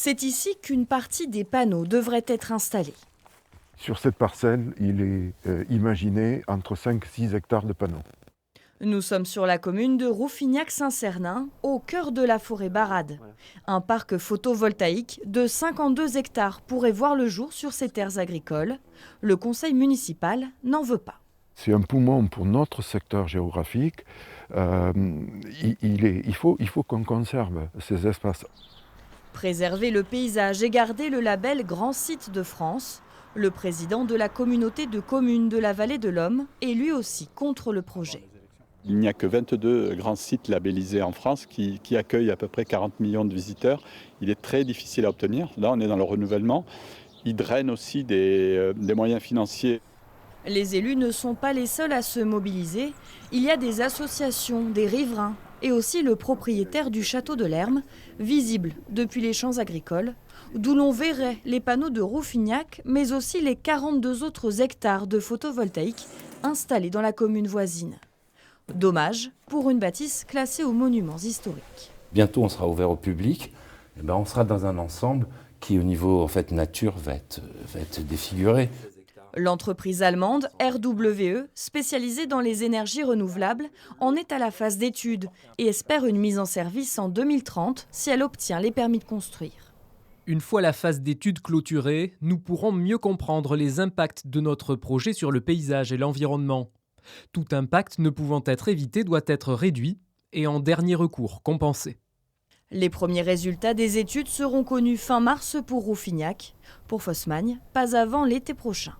C'est ici qu'une partie des panneaux devrait être installée. Sur cette parcelle, il est imaginé entre 5 et 6 hectares de panneaux. Nous sommes sur la commune de Rouffignac-Saint-Cernin, au cœur de la forêt Barade. Un parc photovoltaïque de 52 hectares pourrait voir le jour sur ces terres agricoles. Le conseil municipal n'en veut pas. C'est un poumon pour notre secteur géographique. Il faut qu'on conserve ces espaces. Préserver le paysage et garder le label Grand Site de France. Le président de la communauté de communes de la Vallée de l'Homme est lui aussi contre le projet. Il n'y a que 22 grands sites labellisés en France qui accueillent à peu près 40 millions de visiteurs. Il est très difficile à obtenir. Là, on est dans le renouvellement. Il draine aussi des moyens financiers. Les élus ne sont pas les seuls à se mobiliser. Il y a des associations, des riverains et aussi le propriétaire du château de Lerme, visible depuis les champs agricoles, d'où l'on verrait les panneaux de Rouffignac, mais aussi les 42 autres hectares de photovoltaïque installés dans la commune voisine. Dommage pour une bâtisse classée aux monuments historiques. Bientôt, on sera ouvert au public. On sera dans un ensemble qui, au niveau nature, va être défiguré. L'entreprise allemande RWE, spécialisée dans les énergies renouvelables, en est à la phase d'étude et espère une mise en service en 2030 si elle obtient les permis de construire. Une fois la phase d'étude clôturée, nous pourrons mieux comprendre les impacts de notre projet sur le paysage et l'environnement. Tout impact ne pouvant être évité doit être réduit et en dernier recours compensé. Les premiers résultats des études seront connus fin mars pour Rouffignac. Pour Fosmagne, pas avant l'été prochain.